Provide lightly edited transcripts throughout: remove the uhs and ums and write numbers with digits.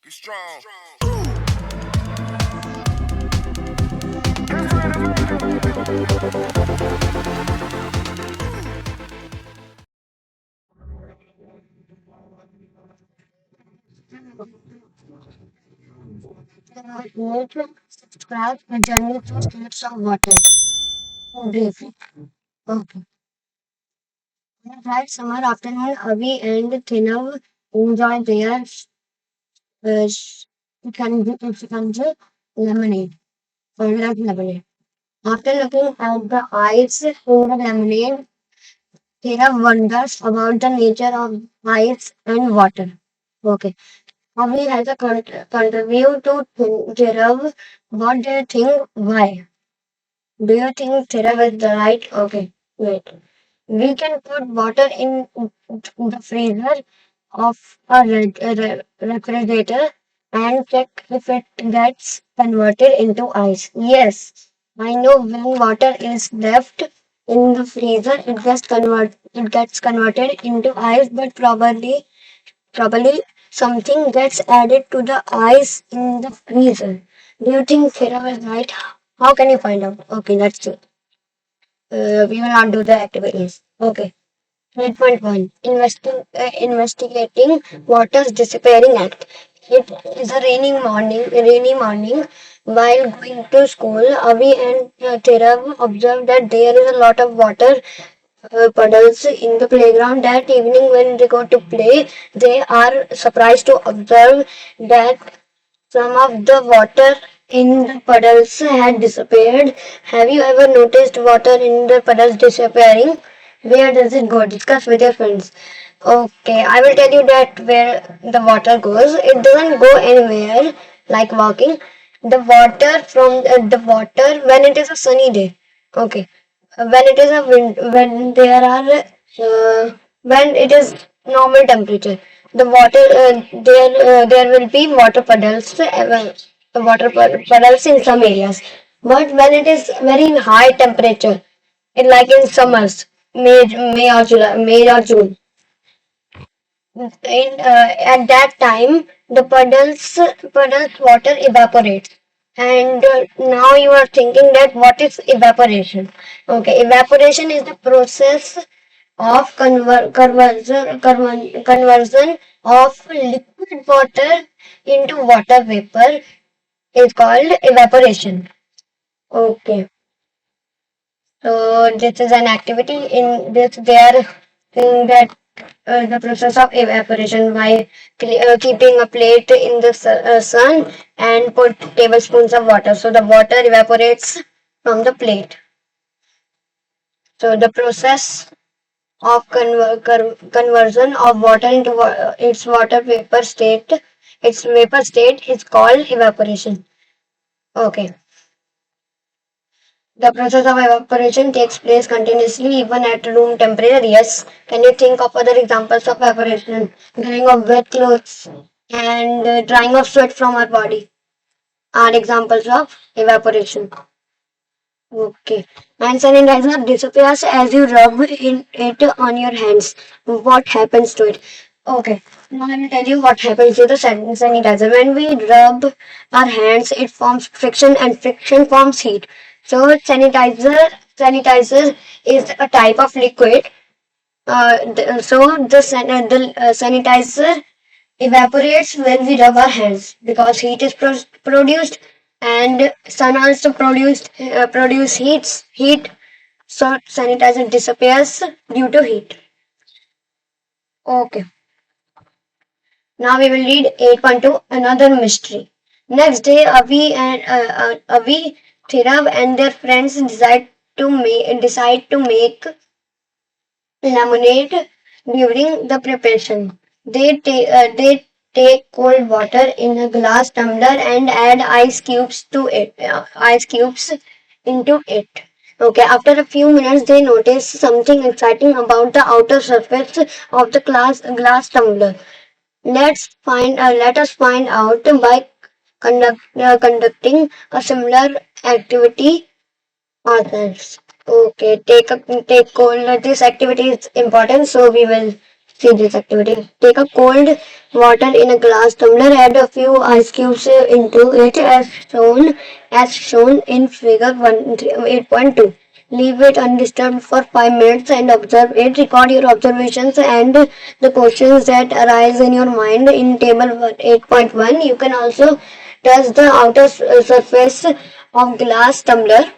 Be strong. Need to subscribe the journey through states of water. Briefly. Okay. On a bright summer afternoon, Avi and Thinav enjoy their shikanji lemonade. Favorite lemonade. After looking at the ice in the lemonade, Thinav wonders about the nature of ice and water. Okay. Avi has a contribute to Thinav. What do you think? Why? Do you think Thirav is the right? Okay. Wait. We can put water in the freezer of a refrigerator and check if it gets converted into ice. Yes, I know when water is left in the freezer, it gets converted into ice, but probably something gets added to the ice in the freezer. Do you think Sarah is right? How can you find out? Okay, let's see. We will not do the activities. Okay. 8.1 Investigating water's disappearing act. It is a rainy morning. While going to school, Avi and Therav observed that there is a lot of water puddles in the playground. That evening, when they go to play, they are surprised to observe that some of the water in the puddles had disappeared. Have you ever noticed water in the puddles disappearing? Where does it go? Discuss with your friends. Okay, I will tell you that where the water goes. It doesn't go anywhere like walking. The water when it is a sunny day. Okay, when it is a when there are when it is normal temperature, the water there will be water puddles, puddles in some areas. But when it is very high temperature, like in summers, May or June, at that time the puddles water evaporates. And now you are thinking that what is evaporation? Okay, evaporation is the process of conversion of liquid water into water vapor is called evaporation. Okay, so this is an activity in this they are saying that the process of evaporation by keeping a plate in the sun and put tablespoons of water. So the water evaporates from the plate. So the process of conversion of water into its vapor state is called evaporation. Okay. The process of evaporation takes place continuously even at room temperature. Yes. Can you think of other examples of evaporation? Drying of wet clothes and drying of sweat from our body are examples of evaporation. Okay. And sanitizer disappears as you rub it on your hands. What happens to it? Okay. Now I will tell you what happens to the sanitizer. When we rub our hands, it forms friction and friction forms heat. So sanitizer is a type of liquid. The sanitizer evaporates when we rub our hands because heat is produced and sun also produce heat, so sanitizer disappears due to heat. Okay, now we will read 8.2 another mystery. Next day, Avi, Thirav and their friends decide to make lemonade during the preparation. They take cold water in a glass tumbler and add ice cubes into it. Okay, after a few minutes, they notice something exciting about the outer surface of the glass tumbler. Let us find out by conducting a similar activity ourselves. Okay, take cold. This activity is important, so we will See this activity. Take a cold water in a glass tumbler, add a few ice cubes into it as shown in figure 8.2. Leave it undisturbed for 5 minutes and observe it. Record your observations and the questions that arise in your mind in table 8.1. You can also touch the outer surface of glass tumbler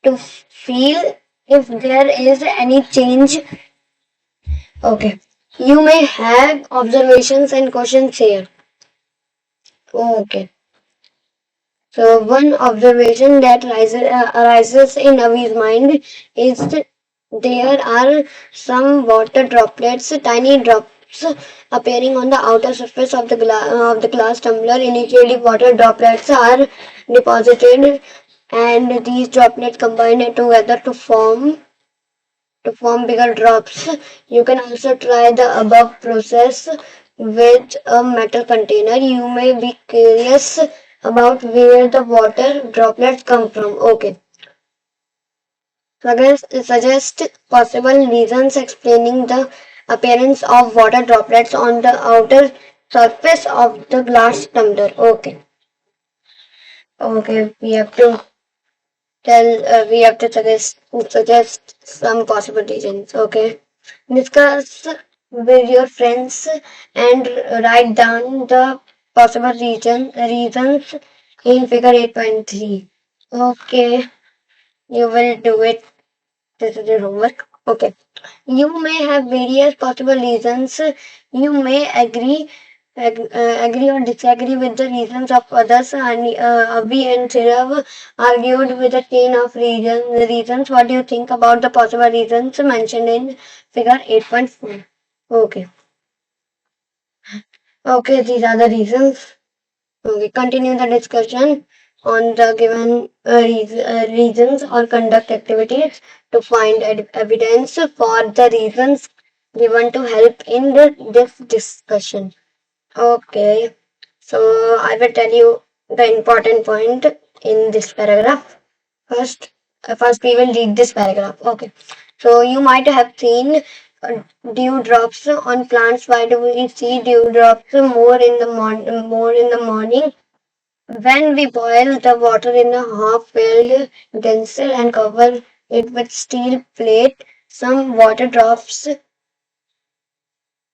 to feel if there is any change. Okay. You may have observations and questions here. Okay. So one observation that arises in Avi's mind is that there are some water droplets, tiny drops appearing on the outer surface of the glass tumbler. Initially, water droplets are deposited, and these droplets combine together to form bigger drops. You can also try the above process with a metal container. You may be curious about where the water droplets come from. Okay. Suggest possible reasons explaining the appearance of water droplets on the outer surface of the glass tumbler. Okay. Okay, we have to suggest some possible reasons. Okay, discuss with your friends and write down the possible reasons in figure 8.3. Okay, you will do it. This is your homework. Okay. You may have various possible reasons. You may agree or disagree with the reasons of others. And Abhi and Sirav argued with a chain of reasons. What do you think about the possible reasons mentioned in figure 8.4? Okay. Okay, these are the reasons. Okay, continue the discussion on the given reasons or conduct activities to find evidence for the reasons given to help in this discussion. Okay, so I will tell you the important point in this paragraph. First we will read this paragraph. Okay, so you might have seen dewdrops on plants. Why do we see dewdrops more in the morning? When we boil the water in a half-filled utensil and cover it with steel plate, some water drops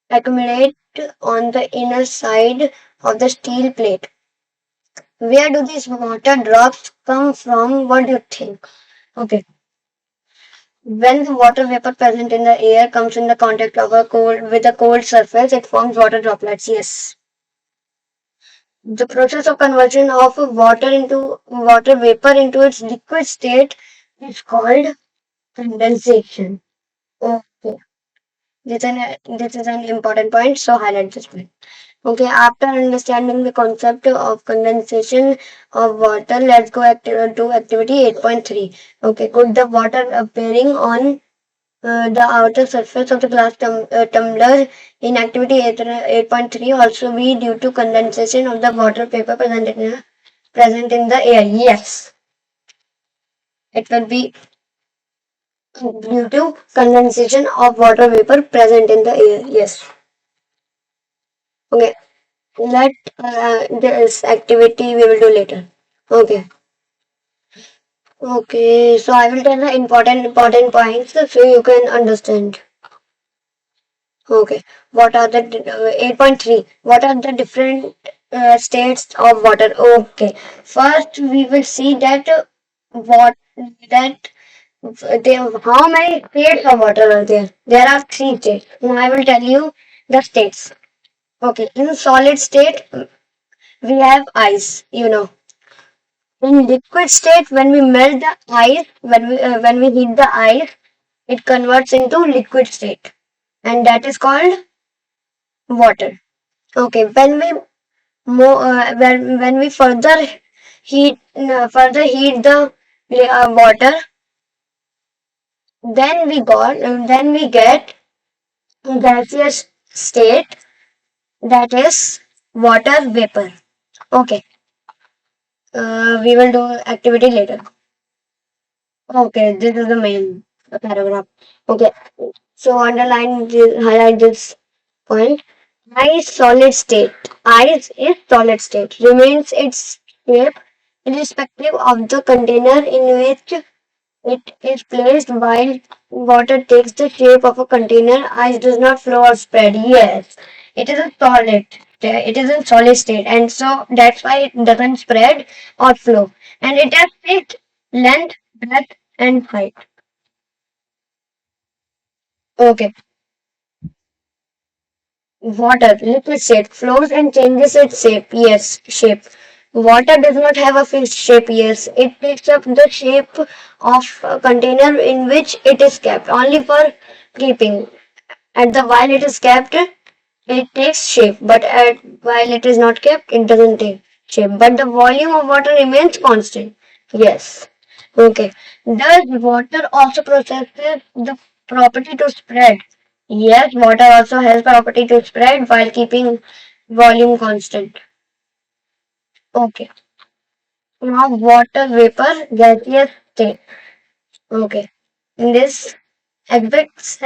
accumulate on the inner side of the steel plate. Where do these water drops come from? What do you think? Okay. When the water vapor present in the air comes in the contact of a cold surface, it forms water droplets. Yes. The process of conversion of water vapor into its liquid state is called condensation. Okay, this is an important point, so highlight this point. Okay, after understanding the concept of condensation of water, let's go to activity 8.3. Okay, could the water appearing on the outer surface of the glass tumbler in activity 8.3 also be due to condensation of the water vapor present in the air? Yes, it will be due to condensation of water vapor present in the air. Yes. Okay. Let this activity we will do later. Okay. Okay. So I will tell the important points so you can understand. Okay. What are the 8.3? What are the different states of water? Okay. First, we will see that what that how many states of water are there? There are three states. Now I will tell you the states. Okay. In solid state, we have ice. In liquid state, when we melt the ice, when we heat the ice, it converts into liquid state, and that is called water. Okay, when we further heat the water, then we get gaseous state, that is water vapor. Okay, we will do activity later. Okay, this is the main. a paragraph. Okay. So highlight this point. Ice solid state. Ice is solid state. Remains its shape irrespective of the container in which it is placed. While water takes the shape of a container, ice does not flow or spread. Yes, it is a solid. It is in solid state, and so that's why it doesn't spread or flow. And it has fixed length, breadth, and height. Okay. Water, liquid state, flows and changes its shape. Yes, shape. Water does not have a fixed shape. Yes, it takes up the shape of a container in which it is kept, only for keeping. At the while it is kept, it takes shape, but while it is not kept, it doesn't take shape. But the volume of water remains constant. Yes. Okay. Does water also possesses the property to spread? Yes, water also has property to spread while keeping volume constant. Okay. Now water vapor gaseous state. Okay. In this exhibits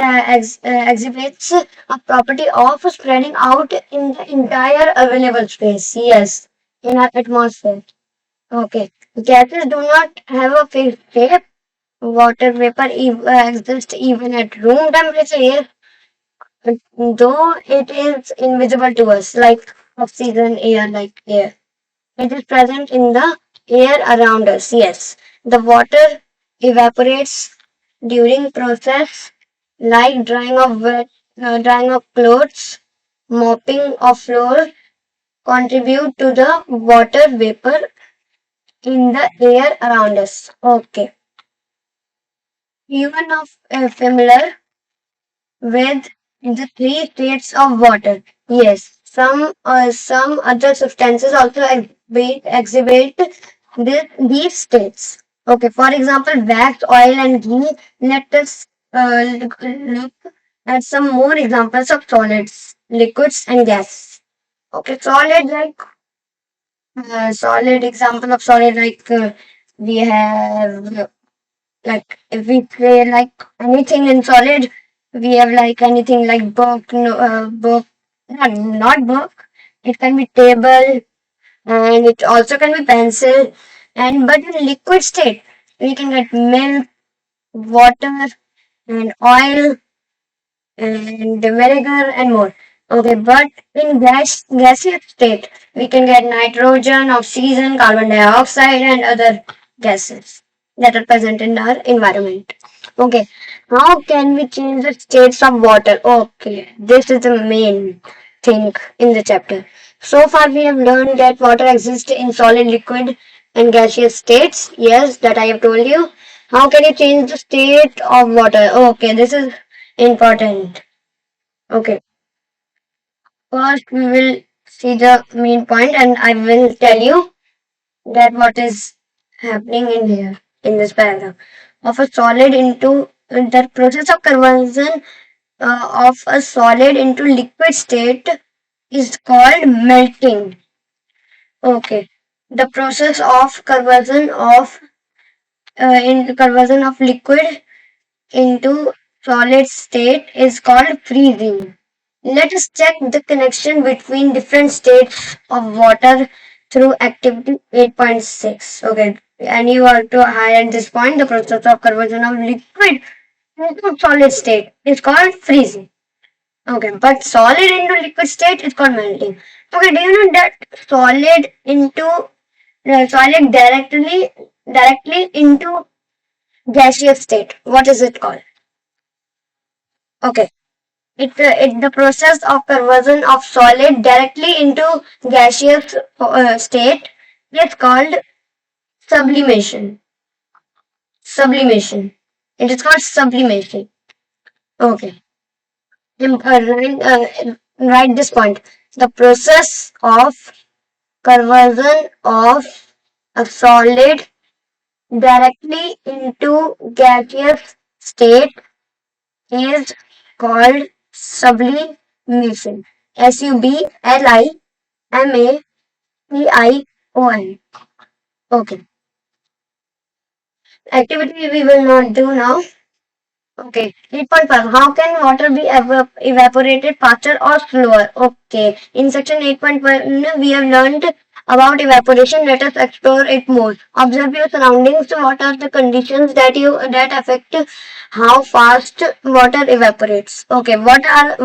a property of spreading out in the entire available space. Yes, in our atmosphere. Okay. Gases do not have a fixed shape. Water vapor exists even at room temperature. Yes, though it is invisible to us, like oxygen, air, like air. It is present in the air around us. Yes, the water evaporates during process like drying of clothes, mopping of floor contribute to the water vapor in the air around us. Okay, even of familiar with the three states of water. Yes, some other substances also exhibit these states. Okay, for example, wax, oil, and ghee. Let us look at some more examples of solids, liquids, and gas. Okay, solid example of solid we have like if we say like anything in solid, we have like anything like book, no, book, not book. It can be table and it also can be pencil. And but in liquid state, we can get milk, water, and oil and vinegar and more. Okay, but in gaseous state, we can get nitrogen, oxygen, carbon dioxide, and other gases that are present in our environment. Okay, how can we change the states of water? Okay, this is the main thing in the chapter. So far, we have learned that water exists in solid, liquid, and gaseous states. Yes, that I have told you. How can you change the state of water? Okay, this is important. Okay, first we will see the main point and I will tell you that what is happening in here in this paragraph. Of a solid into the process of conversion of a solid into liquid state is called melting. Okay, the process of conversion of liquid into solid state is called freezing. Let us check the connection between different states of water through activity 8.6. Okay, and you have to highlight this point. The process of conversion of liquid into solid state is called freezing. Okay, but solid into liquid state is called melting. Okay, do you know that solid directly into gaseous state? What is it called? Okay, the process of conversion of solid directly into gaseous state is called sublimation. Sublimation. It is called sublimation. Okay. Write this point. The process of conversion of a solid directly into gaseous state is called sublimation. Sublimation. Okay. Activity we will not do now. Okay, 8.5. How can water be evaporated faster or slower? Okay, in section 8.1, we have learned about evaporation. Let us explore it more. Observe your surroundings. What are the conditions that affect how fast water evaporates? Okay, what are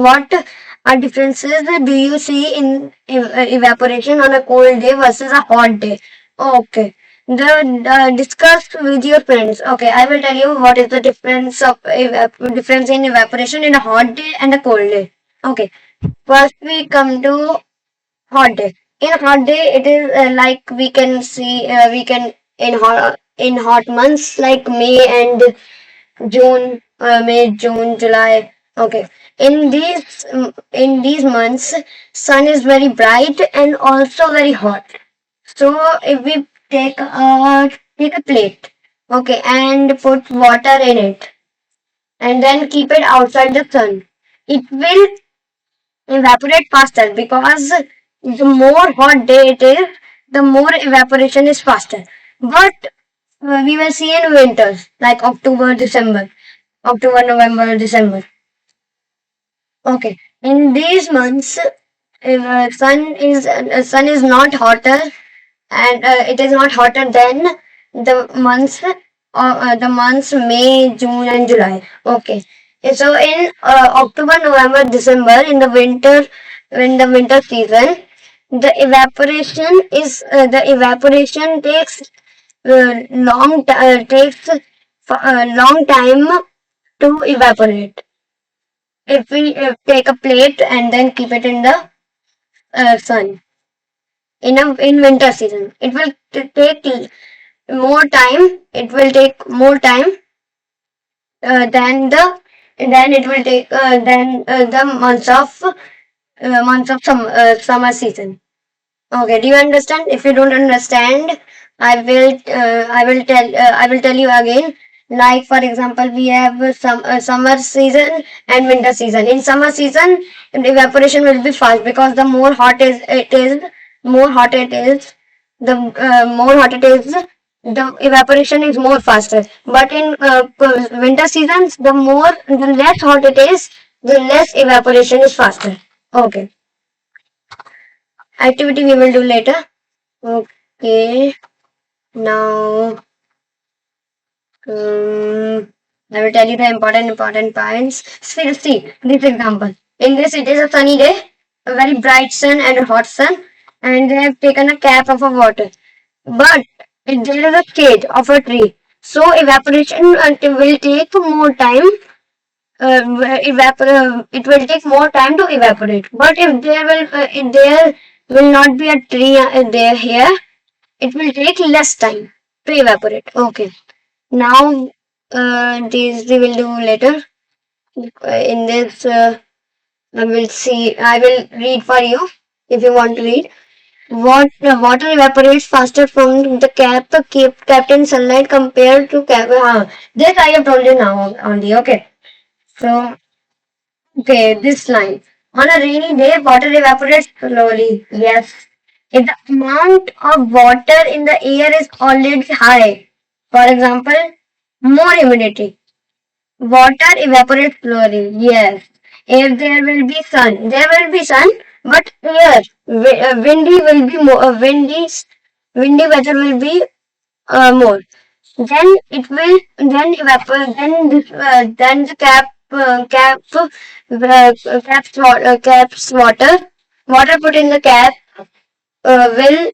differences do you see in evaporation on a cold day versus a hot day? Okay. Discuss with your friends. Okay, I will tell you what is the difference in evaporation in a hot day and a cold day. Okay, first we come to hot day. In hot day, it is like we can in hot months like May, June, July. Okay, in these months, sun is very bright and also very hot. So if we take a plate, okay, and put water in it, and then keep it outside the sun, it will evaporate faster because the more hot day it is, the more evaporation is faster. But we will see in winters like October, November, December. Okay, in these months, if sun is not hotter and it is not hotter than the months May, June, and July. Okay, so in October, November, December, in the winter season, the evaporation takes long time to evaporate. If we take a plate and then keep it in the sun in winter season, it will take more time. It will take more time than the months of summer season. Okay, do you understand? If you don't understand, I will tell you again. Like for example, we have some summer season and winter season. In summer season, the evaporation will be fast because the more hot it is, the more hot it is, the evaporation is more faster. But in winter seasons, the less hot it is, the less evaporation is faster. Okay, activity we will do later. Okay, now I will tell you the important points. See this example. In this, it is a sunny day, a very bright sun and a hot sun, and they have taken a cap of a water. But there is a shade of a tree, so evaporation will take more time. It will take more time to evaporate. But if there will not be a tree there here, it will take less time to evaporate. Okay. Now, these we will do later. In this, I will read for you if you want to read. Water evaporates faster from the kept in sunlight compared to cap. This I have told you now only. Okay. So, okay, this line. On a rainy day, water evaporates slowly. Yes. If the amount of water in the air is already high, for example, more humidity, water evaporates slowly. Yes. If there will be sun, but windy weather will be more. Then it will then evaporate. Then the cap's water put in the cap will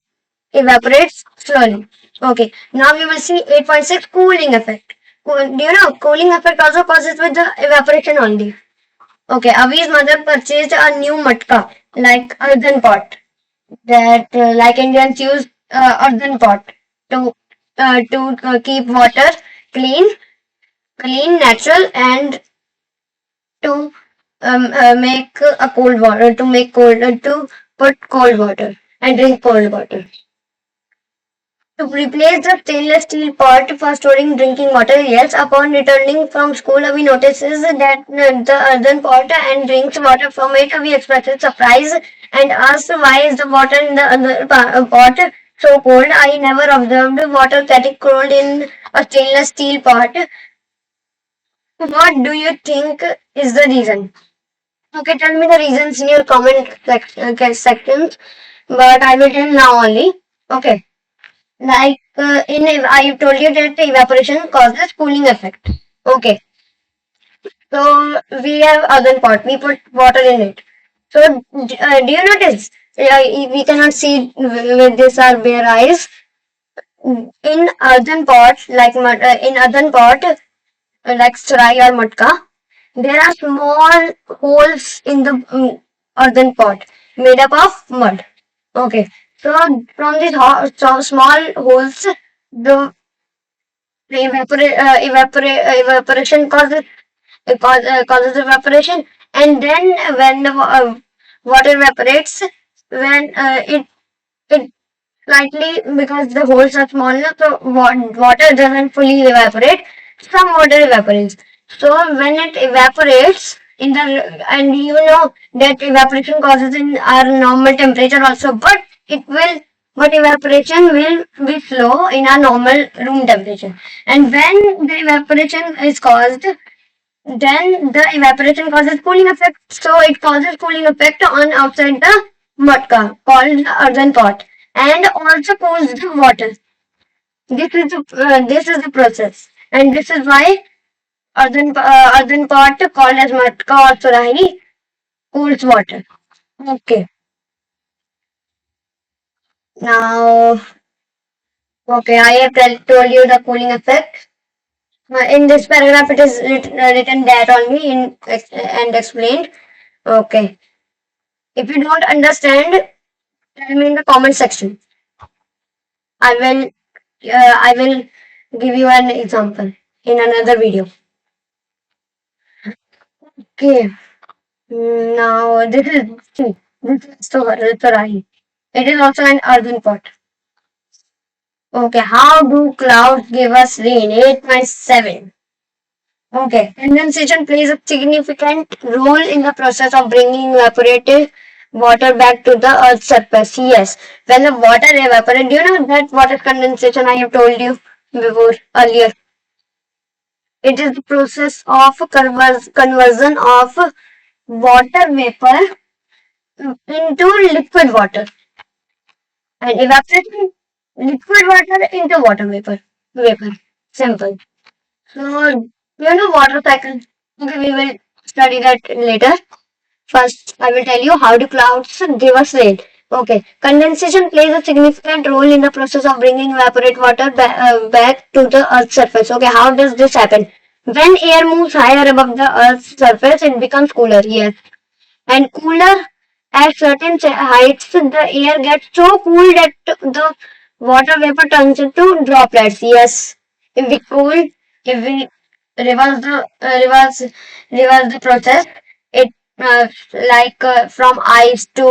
evaporate slowly. Okay. Now we will see 8.6 cooling effect. Do you know cooling effect also causes with the evaporation only. Okay. Avi's mother purchased a new matka like earthen pot that like Indians use earthen pot to keep water clean, natural, and to make a cold water to put cold water and drink cold water. To replace the stainless steel pot for storing drinking water, yes, upon returning from school, we notices that the earthen pot and drinks water from it. We expresses surprise and asks why is the water in the other pot so cold. I never observed water getting cold in a stainless steel pot. What do you think is the reason? Okay, tell me the reasons in your sections, but I will tell now only. Okay, like I told you that the evaporation causes cooling effect. Okay, so we have earthen pot. We put water in it. So do you notice? We cannot see with this our bare eyes. In earthen pot, in earthen pot, like sarai or matka, there are small holes in the earthen pot made up of mud. Okay, so from these small holes, the evaporation causes evaporation, and then when the water evaporates, when it slightly, because the holes are small enough, so water doesn't fully evaporate. Some water evaporates. So when it evaporates in the, and you know that evaporation causes in our normal temperature also, but it will, but evaporation will be slow in our normal room temperature. And when the evaporation is caused, then the evaporation causes cooling effect. So it causes cooling effect on outside the matka called the earthen pot, and also cools the water. This is the process, and this is why earthen pot called as matka or surahi cools water. Okay, now okay, I have told you the cooling effect. In this paragraph, it is written that only and explained. Okay. If you don't understand, tell me in the comment section. I will I will give you an example in another video. Okay. Now this is see, this is Torahi. It is also an earthen pot. Okay. How do clouds give us rain? 8.7. Okay. Condensation plays a significant role in the process of bringing evaporated water back to the earth's surface. Yes. When the water evaporates, do you know that water condensation I have told you before earlier? It is the process of conversion of water vapor into liquid water, and evaporation liquid water into water vapor. Vapor. Simple. So you know water cycle. Okay, we will study that later. First, I will tell you how do clouds give us rain. Okay, condensation plays a significant role in the process of bringing evaporate water back to the Earth's surface. Okay, how does this happen? When air moves higher above the Earth's surface, it becomes cooler. Yes, and cooler at certain heights, the air gets so cool that the water vapor turns into droplets. Yes, if we cool, if we reverse the reverse the process, it from ice to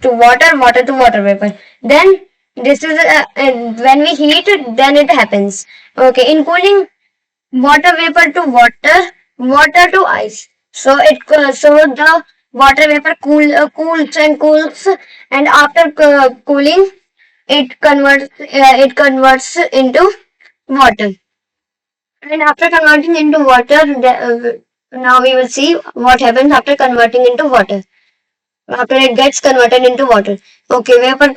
water, water to water vapor. Then this is when we heat it, then it happens. Okay, in cooling, water vapor to water, water to ice. So the water vapor cools and cools, and after cooling, it converts into water. And after converting into water, now we will see what happens after converting into water. After it gets converted into water. Okay, vapor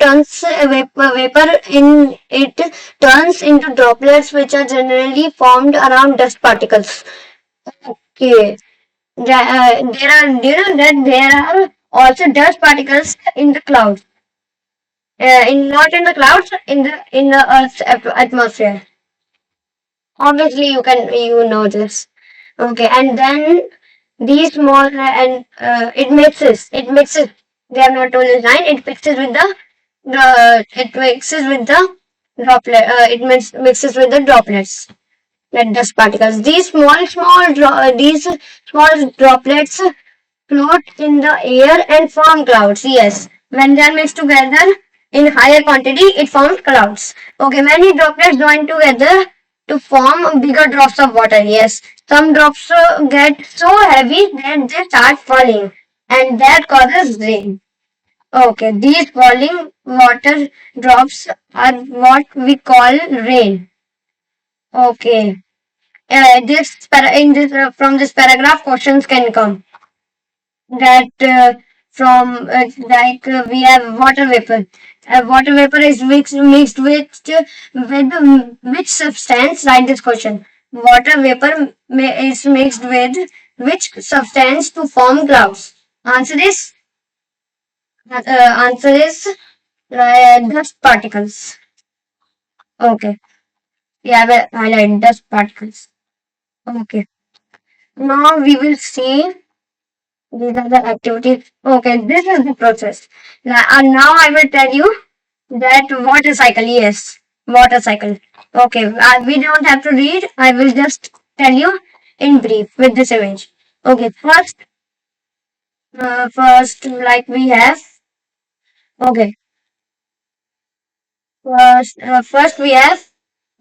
in it turns into droplets which are generally formed around dust particles. Okay. There are, do you know that there are also dust particles in the clouds? In not in the clouds, in the Earth's atmosphere. Obviously, you know this. Okay, and then these small and it mixes. They have not told us line. It mixes with the droplet. It mixes with the droplets, like dust particles. These small droplets float in the air and form clouds. Yes, when they are mixed together in higher quantity, it forms clouds. Okay, many droplets join together to form bigger drops of water. Yes, some drops get so heavy that they start falling, and that causes rain. Okay, these falling water drops are what we call rain. Okay, From this paragraph questions can come, that from we have water vapor. Water vapor is mixed with which substance? Write this question. Water vapor is mixed with which substance to form clouds? Answer is dust particles. Okay. Yeah, well, highlight dust particles. Okay. Now we will see these are the activities. Okay, this is the process. Now I will tell you that water cycle. Yes, water cycle. Okay, we don't have to read. I will just tell you in brief with this image. Okay, first, like we have. Okay, first we have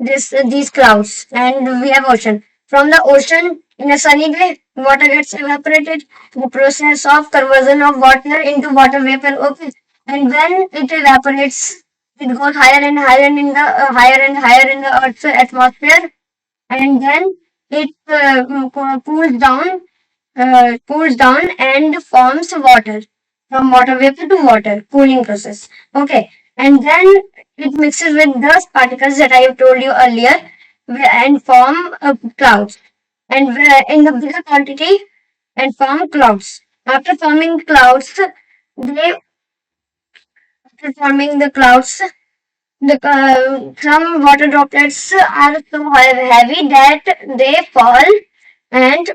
these clouds, and we have ocean. From the ocean, in a sunny day, water gets evaporated. The process of conversion of water into water vapor. Okay, and when it evaporates, it goes higher and higher in the Earth's atmosphere, and then it cools down and forms water, from water vapor to water, cooling process. Okay, and then it mixes with dust particles that I have told you earlier, and form clouds, and in the bigger quantity, and form clouds. After forming clouds, they after forming the clouds, the some water droplets are so heavy that they fall and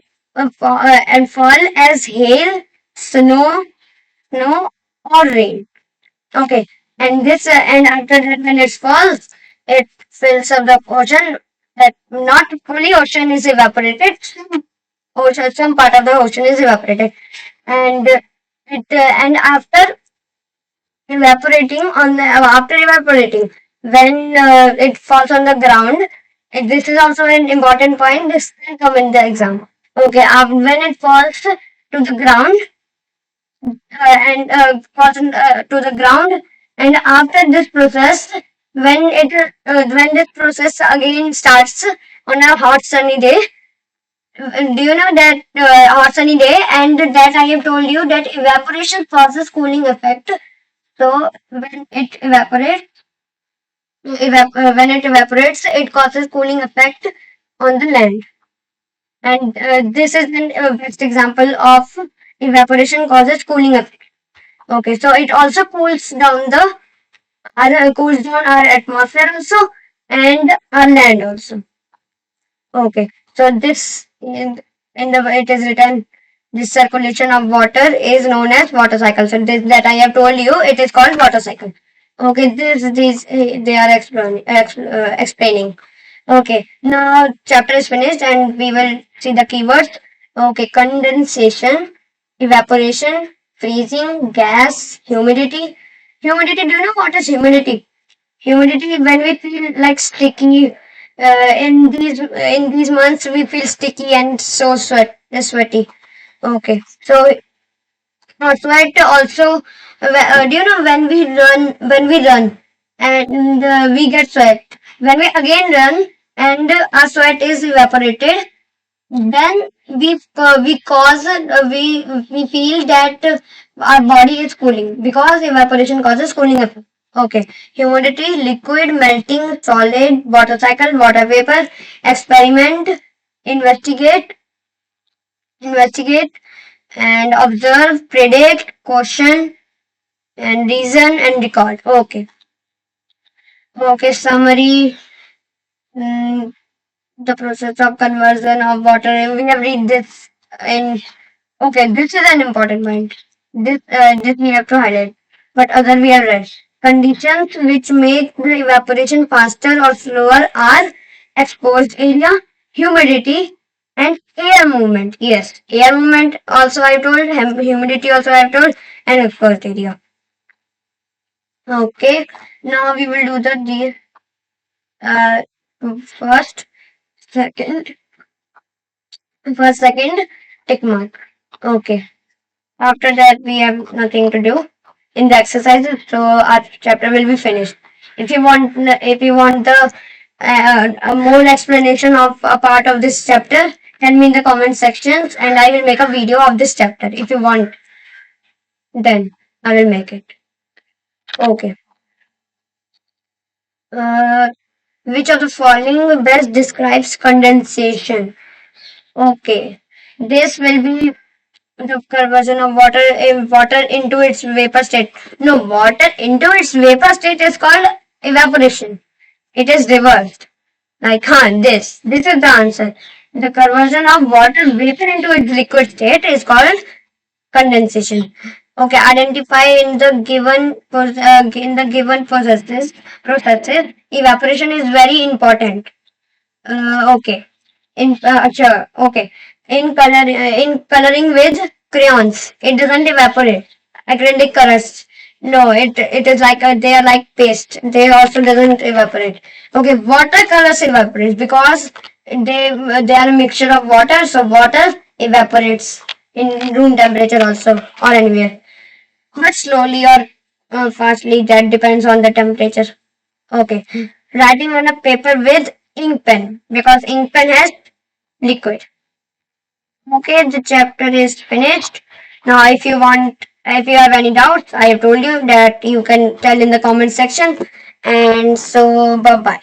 fall as hail, snow, snow or rain. Okay, and after that, when it falls, it fills up the ocean. That not fully ocean is evaporated. Some part of the ocean is evaporated, and and after evaporating, when it falls on the ground, this is also an important point. This will come in the exam. Okay, when it falls to the ground, and falls to the ground, and after this process, when this process again starts on a hot sunny day, do you know that hot sunny day, and that I have told you that evaporation causes cooling effect. So when it evaporates, it causes cooling effect on the land, and this is an best example of evaporation causes cooling effect. Okay, so it also cools down our atmosphere also, and our land also. Okay, so in the it is written, this circulation of water is known as water cycle. So this that I have told you, it is called water cycle. Okay, these they are explaining. Okay, now chapter is finished, and we will see the keywords. Okay, condensation, evaporation, freezing, gas, humidity. Humidity. Do you know what is humidity? Humidity, when we feel like sticky, in these months we feel sticky and so sweaty. Okay, so sweat also. Do you know when we run and we get sweat. When we again run and our sweat is evaporated, then we feel that our body is cooling because evaporation causes cooling effect. Okay, humidity, liquid, melting, solid, water cycle, water vapor, experiment, investigate, investigate, and observe, predict, question, and reason and record. Okay, okay, summary. mm, the process of conversion of water. We have read this in. Okay, this is an important point. This we have to highlight. But other we have read. Conditions which make the evaporation faster or slower are exposed area, humidity, and air movement. Yes, air movement also I told, humidity also I have told, and exposed area. Okay, now we will do uh, first, second, second tick mark. Okay. After that, we have nothing to do in the exercises, so our chapter will be finished. If you want the a more explanation of a part of this chapter, tell me in the comment sections and I will make a video of this chapter. If you want, then I will make it. Okay. Uh, which of the following best describes condensation? Okay. This will be the conversion of water into its vapor state. No, water into its vapor state is called evaporation. It is reversed. Like, this is the answer. The conversion of water vapor into its liquid state is called condensation. Okay, identify in the given processes. Evaporation is very important. Okay. Okay. In coloring with crayons, it doesn't evaporate. Acrylic colors, no, it is like they are like paste. They also doesn't evaporate. Okay, watercolors evaporate because they are a mixture of water, so water evaporates in room temperature also or anywhere. But slowly or fastly, that depends on the temperature. Okay. Writing on a paper with ink pen because ink pen has liquid. Okay, the chapter is finished. Now, if you have any doubts, I have told you that you can tell in the comment section. And so, bye bye.